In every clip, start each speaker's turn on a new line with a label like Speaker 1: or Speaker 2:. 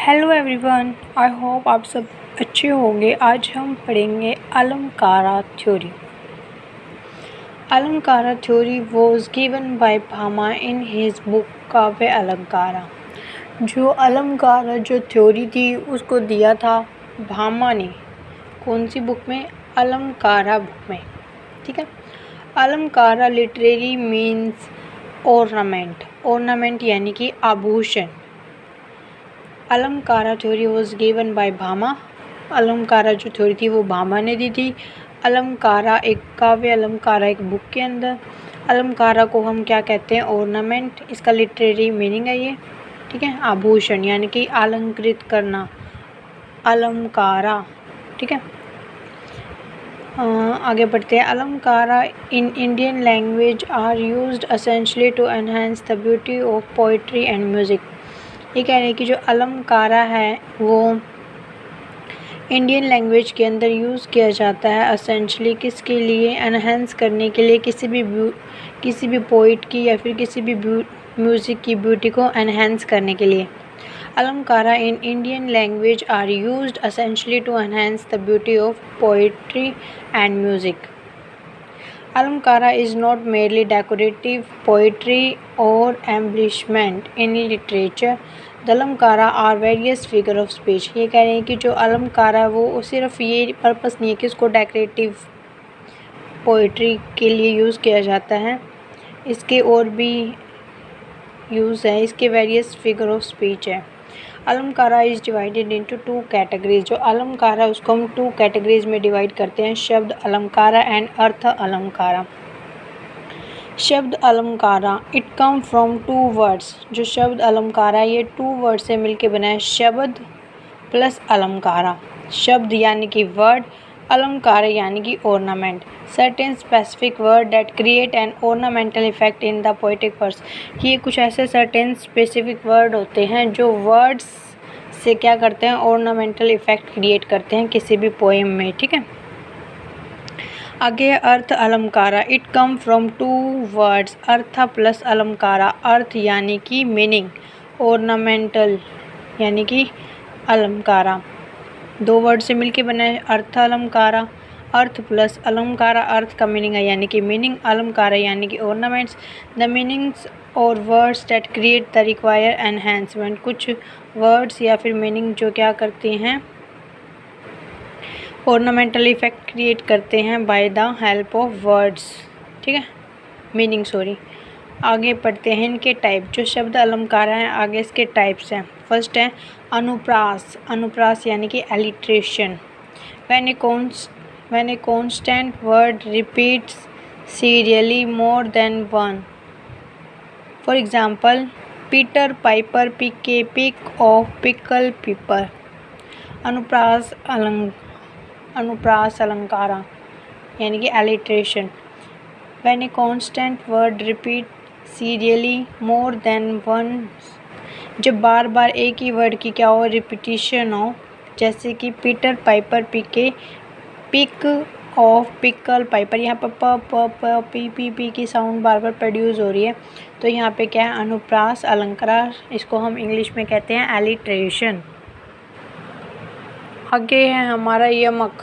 Speaker 1: Hello everyone, I hope आप सब अच्छे होंगे। आज हम पढ़ेंगे Alamkara theory. Alamkara theory was given by Bhamaha in his book काव्य अलंकारा। जो थ्योरी थी उसको दिया था भामा ने। कौन सी बुक में? अलंकारा बुक में। ठीक है। अलंकारा लिटरेरी मीन्स ऑर्नामेंट यानी कि आभूषण। अलंकारा theory was given by Bhama. अलंकारा जो थ्योरी थी वो भामा ने दी थी। अलंकारा एक काव्य अलंकारा एक बुक के अंदर। अलंकारा को हम क्या कहते हैं? ऑर्नामेंट। इसका लिटरेरी मीनिंग है ये। ठीक है। आभूषण यानी कि अलंकृत करना, अलंकारा। ठीक है। आगे बढ़ते हैं। Alamkara in Indian language are used essentially to enhance the beauty of poetry and music. ये कह रहे हैं कि जो अलंकारा है वो इंडियन लैंग्वेज के अंदर यूज़ किया जाता है एसेंशियली किसके लिए? एनहेंस करने के लिए, किसी भी पोइट की या फिर किसी भी म्यूज़िक की ब्यूटी को एनहेंस करने के लिए। Alamkara in Indian language are used essentially to enhance the beauty of poetry and music. Alamkara is not merely decorative poetry or embellishment in literature. The Alamkara are various figure of speech. ये कह रहे हैं कि जो अलंकारा है वो सिर्फ ये पर्पस नहीं है कि उसको डेकोरेटिव पोइट्री के लिए यूज़ किया जाता है, इसके और भी यूज़ है, इसके वेरियस फिगर ऑफ स्पीच है। Alankara is divided into two categories. जो अलंकारा है उसको हम टू कैटेगरीज में डिवाइड करते हैं, शब्द अलंकारा and artha alankara. Shabda alankara it come from two words. जो शब्द अलंकारा है ये टू वर्ड से मिलके बना है, शब्द प्लस अलंकारा। शब्द यानी कि वर्ड, अलंकारा यानी कि ornament. Certain specific word that create an ornamental effect in the poetic verse. ये कुछ ऐसे सर्टेन स्पेसिफिक वर्ड होते हैं जो वर्ड्स से क्या करते हैं? ऑर्नामेंटल इफेक्ट क्रिएट करते हैं किसी भी पोएम में। ठीक है। आगे artha alankara it come from two words, artha plus alankara. अर्थ यानी कि मीनिंग, ऑर्नामेंटल यानी कि अलंकारा। दो वर्ड से मिलके बना है अर्थ अलंकारा। अर्थ प्लस अलंकारा, अर्थ का मीनिंग है यानी कि मीनिंग, अलंकारा यानी कि ऑर्नामेंट्स। द मीनिंग्स और words that create the require enhancement. कुछ वर्ड्स या फिर मीनिंग जो क्या करती हैं? ऑर्नामेंटल इफेक्ट क्रिएट करते हैं by the help of words. ठीक है, मीनिंग सॉरी। आगे पढ़ते हैं इनके टाइप। जो शब्द अलंकारा हैं आगे इसके टाइप्स हैं। फर्स्ट है अनुप्रास। अनुप्रास यानी कि alliteration. When a constant word repeats serially more than one. For example Peter Piper pick a pick of pickle pepper. अनुप्रास अलंकारा यानी कि alliteration. When a constant word repeat serially more than one. जब बार बार एक ही वर्ड की क्या हो? रिपीटिशन हो। जैसे कि Peter Piper pick of pickle piper. यहाँ पर प पी की साउंड बार बार प्रोड्यूस हो रही है, तो यहाँ पे क्या है? अनुप्रास अलंकारा। इसको हम इंग्लिश में कहते हैं एलिट्रेशन। आगे है हमारा यमक,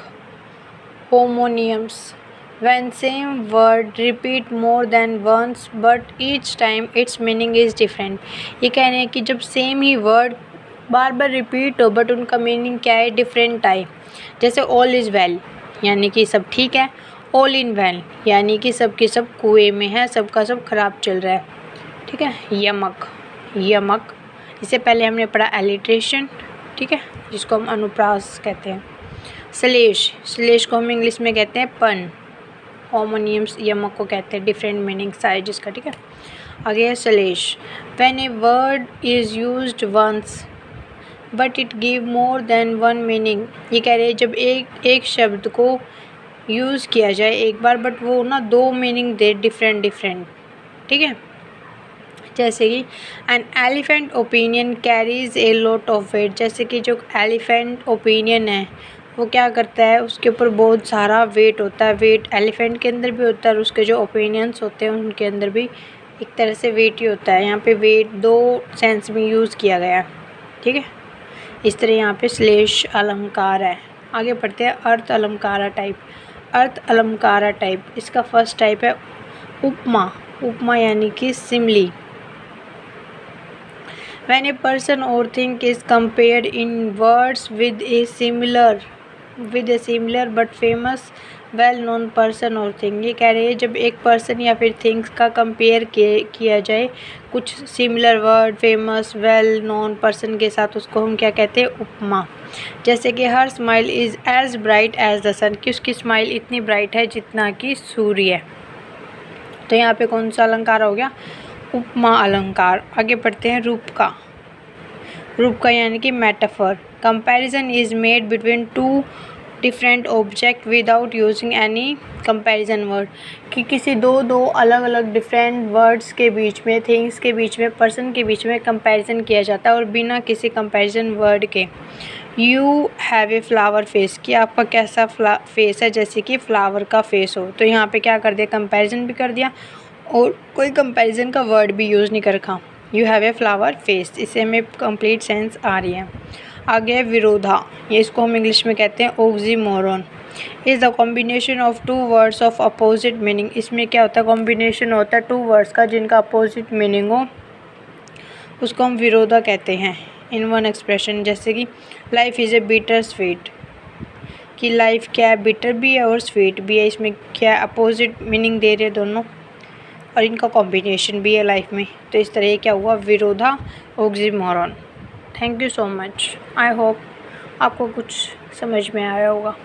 Speaker 1: homonyms. When same word repeat more than once but each time its meaning is different। ये कह रहे हैं कि जब सेम ही वर्ड बार बार रिपीट हो बट उनका मीनिंग क्या है? डिफरेंट आए। जैसे ऑल इज़ वेल यानी कि सब ठीक है, ऑल इन वेल यानी कि सब के सब कुएं में है, सबका सब खराब चल रहा है। ठीक है। यमक इससे पहले हमने पढ़ा एलिट्रेशन। ठीक है, जिसको हम अनुप्रास कहते हैं। श्लेष को हम इंग्लिश में कहते हैं पन। होमोनियम्स यमक को कहते हैं, डिफरेंट मीनिंग सारे जिसका। ठीक है। आगे है श्लेष। When a word is used once but it give more than one meaning. ये कह रहे हैं जब एक शब्द को यूज़ किया जाए एक बार बट वो ना दो मीनिंग दे डिफरेंट। ठीक है। जैसे कि an elephant opinion carries a lot of weight. जैसे कि जो एलिफेंट ओपिनियन है वो क्या करता है? उसके ऊपर बहुत सारा वेट होता है। वेट एलिफेंट के अंदर भी होता है और उसके जो ओपिनियंस होते हैं उनके अंदर भी एक तरह से वेट ही होता है। यहाँ पे वेट दो सेंस में यूज़ किया गया। ठीक है। इस तरह यहाँ पे श्लेष अलंकार है। आगे पढ़ते हैं अर्थ अलंकारा टाइप। अर्थ अलंकारा टाइप, इसका फर्स्ट टाइप है उपमा। उपमा यानी कि Simli. When a person or thing is compared in words with a similar but famous well known person और थिंग, ये कह रहे हैं जब एक पर्सन या फिर थिंग्स का कंपेयर किया जाए कुछ similar word famous well known person के साथ, उसको हम क्या कहते हैं? उपमा। जैसे कि her smile is as bright as the sun, कि उसकी स्माइल इतनी ब्राइट है जितना कि सूर्य है। तो यहाँ पे कौन सा अलंकार हो गया? उपमा अलंकार। आगे पढ़ते हैं रूप का। रूप का यानी कि metaphor. Comparison is made between two different object without using any comparison word, कि किसी दो अलग अलग डिफरेंट वर्ड्स के बीच में, थिंग्स के बीच में, पर्सन के बीच में कंपैरिजन किया जाता है और बिना किसी कंपैरिजन वर्ड के। You have a flower face, कि आपका कैसा फेस है, जैसे कि फ्लावर का फेस हो। तो यहाँ पे क्या कर दिया? कंपैरिजन भी कर दिया और कोई कंपैरिजन का वर्ड भी यूज़ नहीं कर रखा। You have a flower face, इससे हमें कंप्लीट सेंस आ रही है। आगे है विरोधा, ये इसको हम इंग्लिश में कहते हैं oxymoron. Is the combination of two words of opposite meaning, इसमें क्या होता है? कॉम्बिनेशन होता है टू वर्ड्स का जिनका अपोजिट मीनिंग हो, उसको हम विरोधा कहते हैं इन वन एक्सप्रेशन। जैसे कि life is a bitter sweet, कि लाइफ क्या है? बिटर भी है और स्वीट भी है। इसमें क्या है? अपोजिट मीनिंग दे रहे दोनों और इनका कॉम्बिनेशन भी है लाइफ में। तो इस तरह क्या हुआ? विरोधा oxymoron. Thank you so much. I hope आपको कुछ समझ में आया होगा।